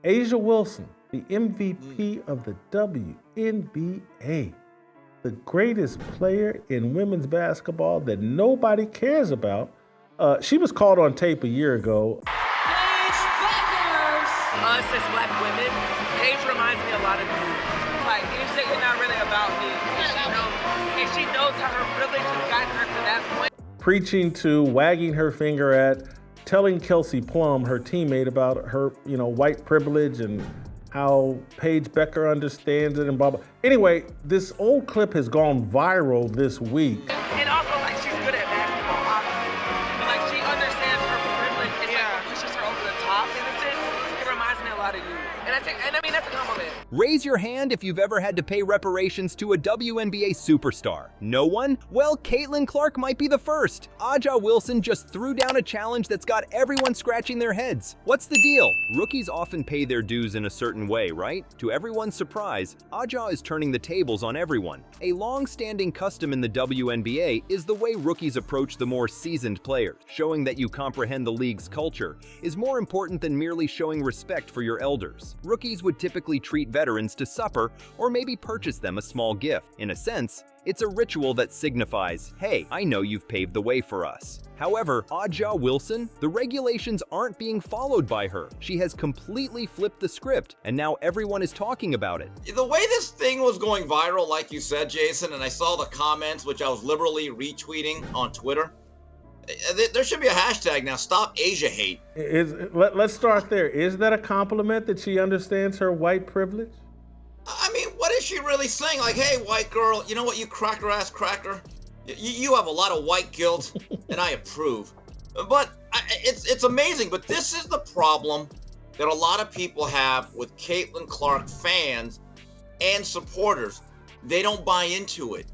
Asia Wilson, the MVP of the WNBA, the greatest player in women's basketball that nobody cares about. She was called on tape a year ago. Us as black women, Paige reminds me a lot of you. Like, you say you're not really about me. And she knows how her privilege has gotten her to that point. Preaching to, wagging her finger at, telling Kelsey Plum, her teammate, about her, white privilege and how Paige Becker understands it and blah, blah. Anyway, this old clip has gone viral this week. And also, like, she's good at basketball, obviously. But, like, she understands her privilege. It's like what pushes her over the top, in a sense. It reminds me a lot of you. And I mean, that's a compliment. Raise your hand if you've ever had to pay reparations to a WNBA superstar. No one? Well, Caitlin Clark might be the first. Aja Wilson just threw down a challenge that's got everyone scratching their heads. What's the deal? Rookies often pay their dues in a certain way, right? To everyone's surprise, Aja is turning the tables on everyone. A long-standing custom in the WNBA is the way rookies approach the more seasoned players. Showing that you comprehend the league's culture is more important than merely showing respect for your elders. Rookies would typically treat veterans to supper or maybe purchase them a small gift. In a sense, it's a ritual that signifies, hey, I know you've paved the way for us. However, Aja Wilson, the regulations aren't being followed by her. She has completely flipped the script, and now everyone is talking about it. The way this thing was going viral, like you said, Jason, and I saw the comments, which I was liberally retweeting on Twitter, there should be a hashtag now, Stop Asia Hate. Let's start there. Is that a compliment that she understands her white privilege? I mean, what is she really saying? Like, hey, white girl, you know what, you cracker-ass cracker? You have a lot of white guilt, and I approve. But it's amazing, but this is the problem that a lot of people have with Caitlin Clark fans and supporters. They don't buy into it.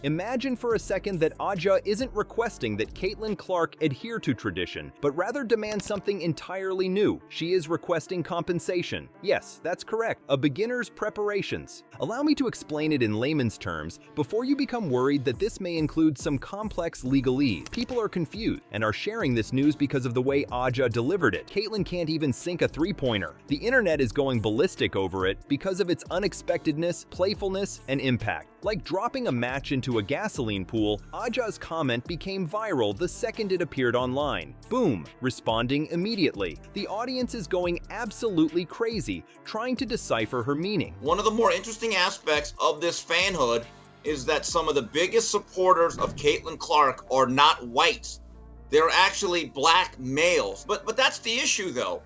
Imagine for a second that Aja isn't requesting that Caitlin Clark adhere to tradition, but rather demand something entirely new. She is requesting compensation. Yes, that's correct. A beginner's preparations. Allow me to explain it in layman's terms before you become worried that this may include some complex legalese. People are confused and are sharing this news because of the way Aja delivered it. Caitlin can't even sink a three-pointer. The internet is going ballistic over it because of its unexpectedness, playfulness, and impact. Like dropping a match into a gasoline pool, Aja's comment became viral the second it appeared online. Boom, responding immediately. The audience is going absolutely crazy, trying to decipher her meaning. One of the more interesting aspects of this fanhood is that some of the biggest supporters of Caitlin Clark are not whites. They're actually black males. But that's the issue, though.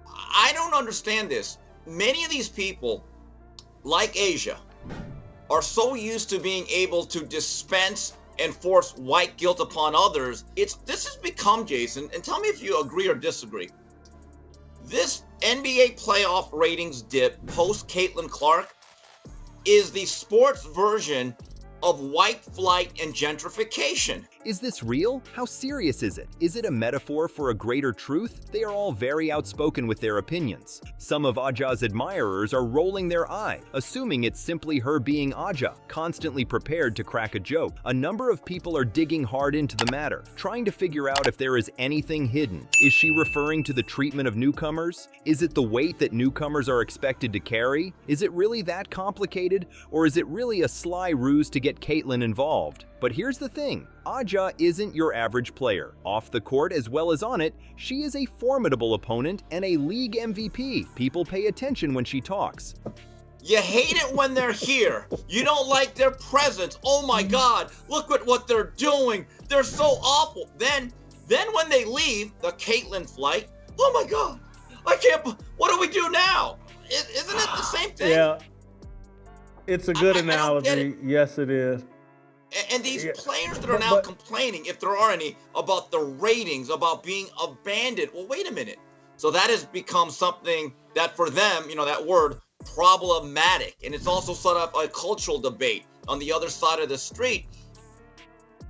I don't understand this. Many of these people, like Asia, are so used to being able to dispense and force white guilt upon others. This has become, Jason, and tell me if you agree or disagree. This NBA playoff ratings dip post Caitlin Clark is the sports version of white flight and gentrification. Is this real? How serious is it? Is it a metaphor for a greater truth? They are all very outspoken with their opinions. Some of Aja's admirers are rolling their eye, assuming it's simply her being Aja, constantly prepared to crack a joke. A number of people are digging hard into the matter, trying to figure out if there is anything hidden. Is she referring to the treatment of newcomers? Is it the weight that newcomers are expected to carry? Is it really that complicated? Or is it really a sly ruse to get Caitlin involved? But here's the thing, Aja isn't your average player. Off the court as well as on it, she is a formidable opponent and a league MVP. People pay attention when she talks. You hate it when they're here. You don't like their presence. Oh my God, look at what they're doing. They're so awful. Then when they leave, the Caitlin flight, oh my God, I can't, what do we do now? Isn't it the same thing? Yeah, it's a good analogy. Yes, it is. And these players that are now complaining, if there are any, about the ratings, about being abandoned. Well, wait a minute. So that has become something that for them, that word, problematic. And it's also set up a cultural debate on the other side of the street.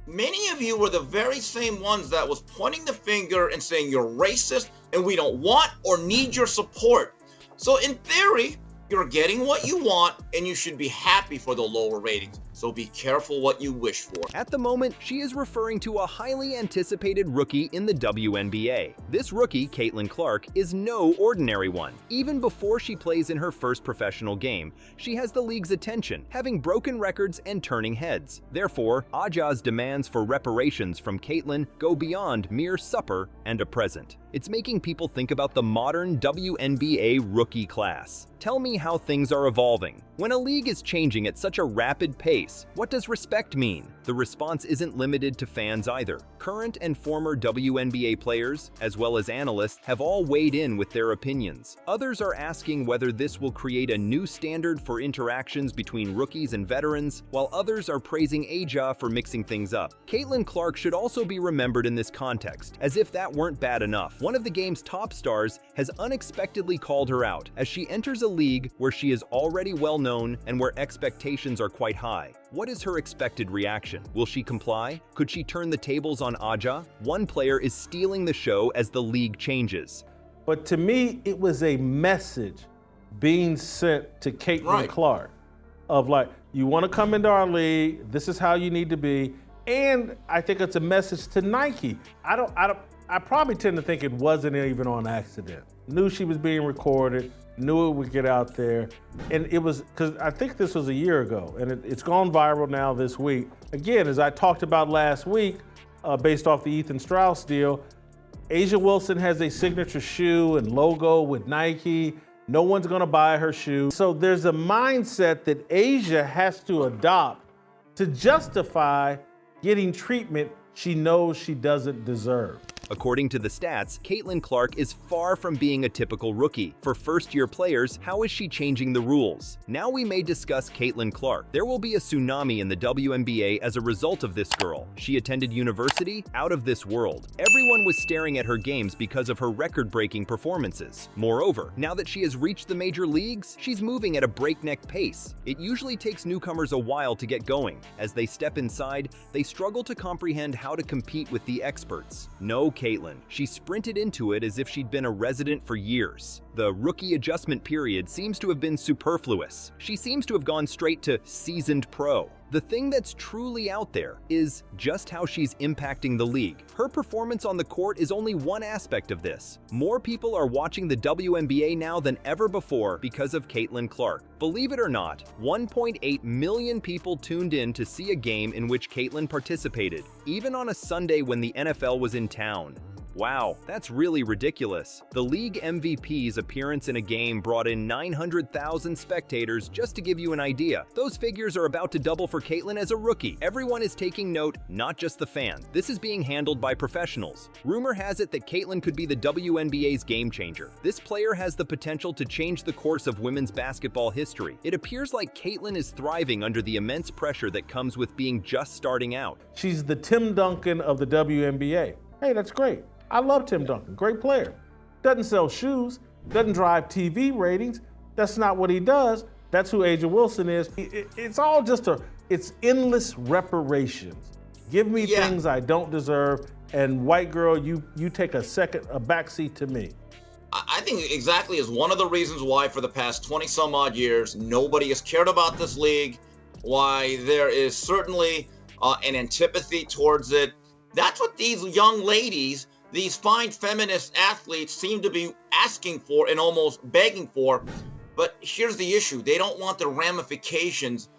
Many of you were the very same ones that was pointing the finger and saying you're racist and we don't want or need your support. So in theory, you're getting what you want and you should be happy for the lower ratings. so be careful what you wish for. At the moment, she is referring to a highly anticipated rookie in the WNBA. This rookie, Caitlin Clark, is no ordinary one. Even before she plays in her first professional game, she has the league's attention, having broken records and turning heads. Therefore, Aja's demands for reparations from Caitlin go beyond mere supper and a present. It's making people think about the modern WNBA rookie class. Tell me how things are evolving. When a league is changing at such a rapid pace, what does respect mean? The response isn't limited to fans either. Current and former WNBA players, as well as analysts, have all weighed in with their opinions. Others are asking whether this will create a new standard for interactions between rookies and veterans, while others are praising Aja for mixing things up. Caitlin Clark should also be remembered in this context, as if that weren't bad enough. One of the game's top stars has unexpectedly called her out as she enters a league where she is already well known and where expectations are quite high. What is her expected reaction? Will she comply? Could she turn the tables on Aja? One player is stealing the show as the league changes. But to me, it was a message being sent to Caitlin Clark of like, you want to come into our league, this is how you need to be. And I think it's a message to Nike. I probably tend to think it wasn't even on accident. Knew she was being recorded, knew it would get out there. And it was, because I think this was a year ago, and it's gone viral now this week. Again, as I talked about last week, based off the Ethan Strauss deal, A'ja Wilson has a signature shoe and logo with Nike. No one's gonna buy her shoe. So there's a mindset that A'ja has to adopt to justify getting treatment she knows she doesn't deserve. According to the stats, Caitlin Clark is far from being a typical rookie. For first-year players, how is she changing the rules? Now we may discuss Caitlin Clark. There will be a tsunami in the WNBA as a result of this girl. She attended university, out of this world. Everyone was staring at her games because of her record-breaking performances. Moreover, now that she has reached the major leagues, she's moving at a breakneck pace. It usually takes newcomers a while to get going. As they step inside, they struggle to comprehend how to compete with the experts. No Caitlin. She sprinted into it as if she'd been a resident for years. The rookie adjustment period seems to have been superfluous. She seems to have gone straight to seasoned pro. The thing that's truly out there is just how she's impacting the league. Her performance on the court is only one aspect of this. More people are watching the WNBA now than ever before because of Caitlin Clark. Believe it or not, 1.8 million people tuned in to see a game in which Caitlin participated, even on a Sunday when the NFL was in town. Wow, that's really ridiculous. The league MVP's appearance in a game brought in 900,000 spectators, just to give you an idea. Those figures are about to double for Caitlin as a rookie. Everyone is taking note, not just the fans. This is being handled by professionals. Rumor has it that Caitlin could be the WNBA's game changer. This player has the potential to change the course of women's basketball history. It appears like Caitlin is thriving under the immense pressure that comes with being just starting out. She's the Tim Duncan of the WNBA. Hey, that's great. I love Tim Duncan, great player. Doesn't sell shoes, doesn't drive TV ratings. That's not what he does. That's who A'ja Wilson is. It's all just it's endless reparations. Give me things I don't deserve, and white girl, you take a backseat to me. I think exactly is one of the reasons why for the past 20 some odd years, nobody has cared about this league, why there is certainly an antipathy towards it. That's what these young ladies, these fine feminist athletes seem to be asking for and almost begging for. But here's the issue. They don't want the ramifications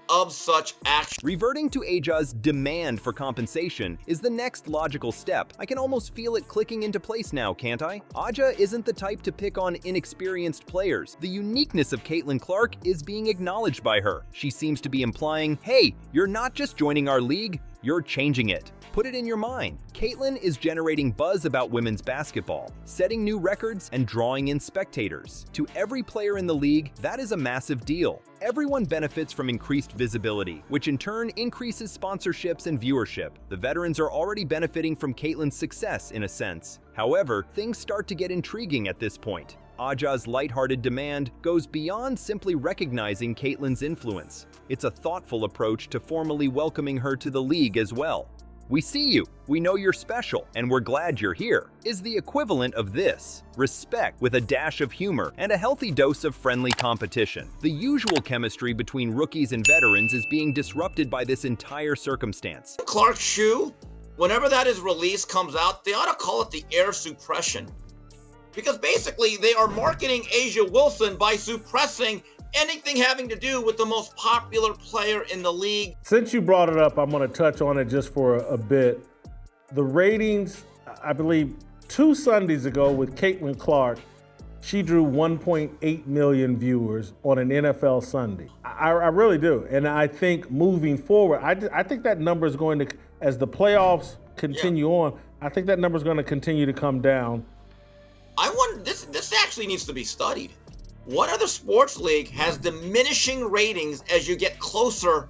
of such action. Reverting to Aja's demand for compensation is the next logical step. I can almost feel it clicking into place now, can't I? A'ja isn't the type to pick on inexperienced players. The uniqueness of Caitlin Clark is being acknowledged by her. She seems to be implying, hey, you're not just joining our league, you're changing it. Put it in your mind. Caitlin is generating buzz about women's basketball, setting new records and drawing in spectators. To every player in the league, that is a massive deal. Everyone benefits from increased visibility, which in turn increases sponsorships and viewership. The veterans are already benefiting from Caitlin's success in a sense. However, things start to get intriguing at this point. Aja's lighthearted demand goes beyond simply recognizing Caitlin's influence. It's a thoughtful approach to formally welcoming her to the league as well. "We see you, we know you're special, and we're glad you're here," is the equivalent of this: respect with a dash of humor and a healthy dose of friendly competition. The usual chemistry between rookies and veterans is being disrupted by this entire circumstance. Clark's shoe, whenever that is released, comes out, they ought to call it the air suppression. Because basically they are marketing A'ja Wilson by suppressing anything having to do with the most popular player in the league. Since you brought it up, I'm going to touch on it just for a bit. The ratings, I believe 2 Sundays ago with Caitlin Clark, she drew 1.8 million viewers on an NFL Sunday. I really do. And I think moving forward, I think that number is going to, as the playoffs continue on, I think that number is going to continue to come down. I wonder, this actually needs to be studied. What other sports league has diminishing ratings as you get closer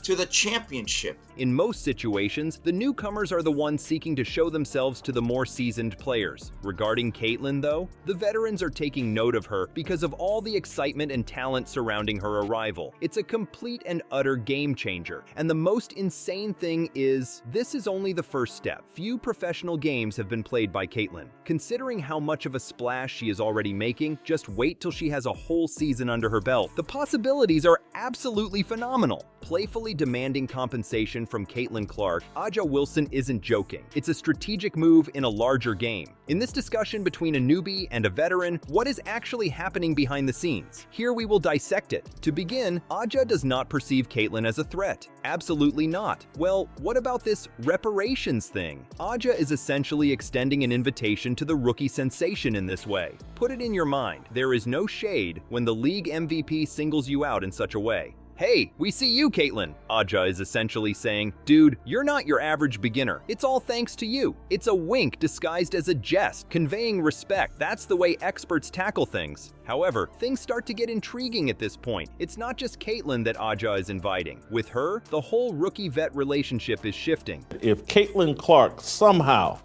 to the championship? In most situations, the newcomers are the ones seeking to show themselves to the more seasoned players. Regarding Caitlin, though, the veterans are taking note of her because of all the excitement and talent surrounding her arrival. It's a complete and utter game changer. And the most insane thing is, this is only the first step. Few professional games have been played by Caitlin. Considering how much of a splash she is already making, just wait till she has a whole season under her belt. The possibilities are absolutely phenomenal. Playfully demanding compensation from Caitlin Clark, A'ja Wilson isn't joking. It's a strategic move in a larger game. In this discussion between a newbie and a veteran, what is actually happening behind the scenes? Here we will dissect it. To begin, A'ja does not perceive Caitlin as a threat. Absolutely not. Well, what about this reparations thing? A'ja is essentially extending an invitation to the rookie sensation in this way. Put it in your mind, there is no shade when the league MVP singles you out in such a way. "Hey, we see you, Caitlin," A'ja is essentially saying. "Dude, you're not your average beginner. It's all thanks to you." It's a wink disguised as a jest, conveying respect. That's the way experts tackle things. However, things start to get intriguing at this point. It's not just Caitlin that A'ja is inviting. With her, the whole rookie-vet relationship is shifting. If Caitlin Clark somehow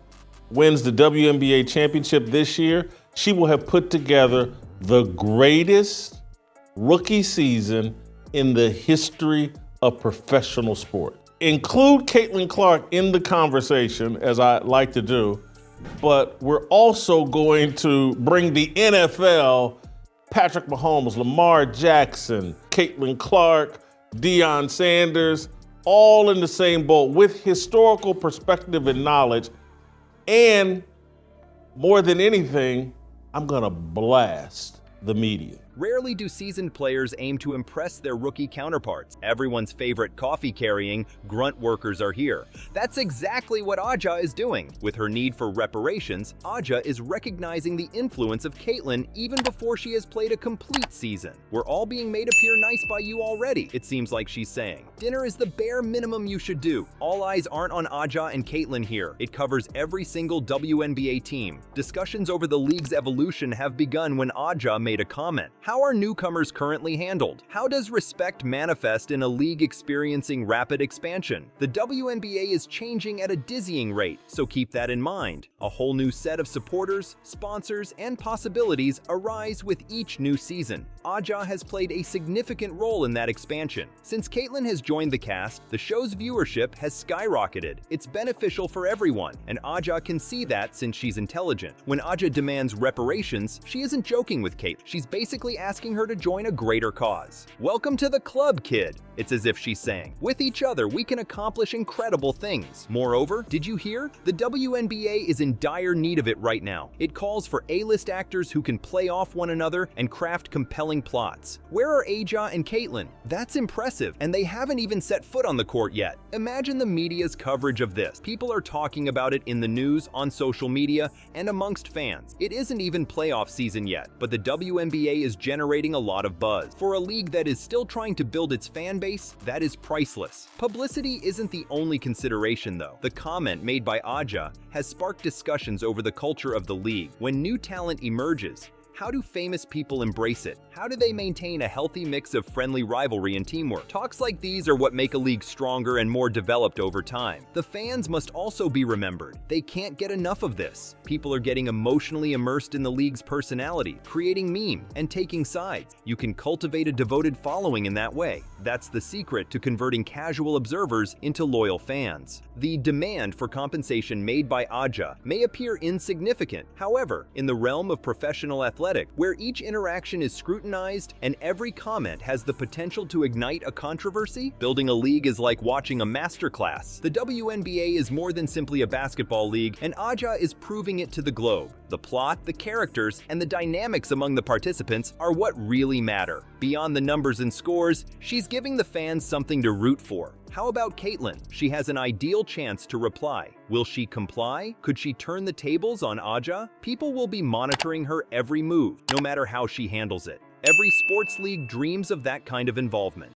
wins the WNBA championship this year, she will have put together the greatest rookie season in the history of professional sport. Include Caitlin Clark in the conversation, as I like to do, but we're also going to bring the NFL, Patrick Mahomes, Lamar Jackson, Caitlin Clark, Deion Sanders, all in the same boat with historical perspective and knowledge. And more than anything, I'm gonna blast the media. Rarely do seasoned players aim to impress their rookie counterparts. Everyone's favorite coffee-carrying grunt workers are here. That's exactly what A'ja is doing. With her need for reparations, A'ja is recognizing the influence of Caitlin even before she has played a complete season. "We're all being made appear nice by you already," it seems like she's saying. "Dinner is the bare minimum you should do." All eyes aren't on A'ja and Caitlin here. It covers every single WNBA team. Discussions over the league's evolution have begun when A'ja made a comment. How are newcomers currently handled? How does respect manifest in a league experiencing rapid expansion? The WNBA is changing at a dizzying rate, so keep that in mind. A whole new set of supporters, sponsors, and possibilities arise with each new season. A'ja has played a significant role in that expansion. Since Caitlin has joined the cast, the show's viewership has skyrocketed. It's beneficial for everyone, and A'ja can see that since she's intelligent. When A'ja demands reparations, she isn't joking with Kate. She's basically asking her to join a greater cause. "Welcome to the club, kid," it's as if she's saying. "With each other, we can accomplish incredible things." Moreover, did you hear? The WNBA is in dire need of it right now. It calls for A-list actors who can play off one another and craft compelling plots. Where are A'ja and Caitlin? That's impressive, and they haven't even set foot on the court yet. Imagine the media's coverage of this. People are talking about it in the news, on social media, and amongst fans. It isn't even playoff season yet, but the WNBA is generating a lot of buzz. For a league that is still trying to build its fan base, that is priceless. Publicity isn't the only consideration, though. The comment made by A'ja has sparked discussions over the culture of the league. When new talent emerges, How do famous people embrace it? How do they maintain a healthy mix of friendly rivalry and teamwork? Talks like these are what make a league stronger and more developed over time. The fans must also be remembered. They can't get enough of this. People are getting emotionally immersed in the league's personality, creating memes, and taking sides. You can cultivate a devoted following in that way. That's the secret to converting casual observers into loyal fans. The demand for compensation made by Aja may appear insignificant. However, in the realm of professional athletics, where each interaction is scrutinized and every comment has the potential to ignite a controversy, building a league is like watching a masterclass. The WNBA is more than simply a basketball league, and Aja is proving it to the globe. The plot, the characters, and the dynamics among the participants are what really matter. Beyond the numbers and scores, she's giving the fans something to root for. How about Caitlyn? She has an ideal chance to reply. Will she comply? Could she turn the tables on Aja? People will be monitoring her every move, no matter how she handles it. Every sports league dreams of that kind of involvement.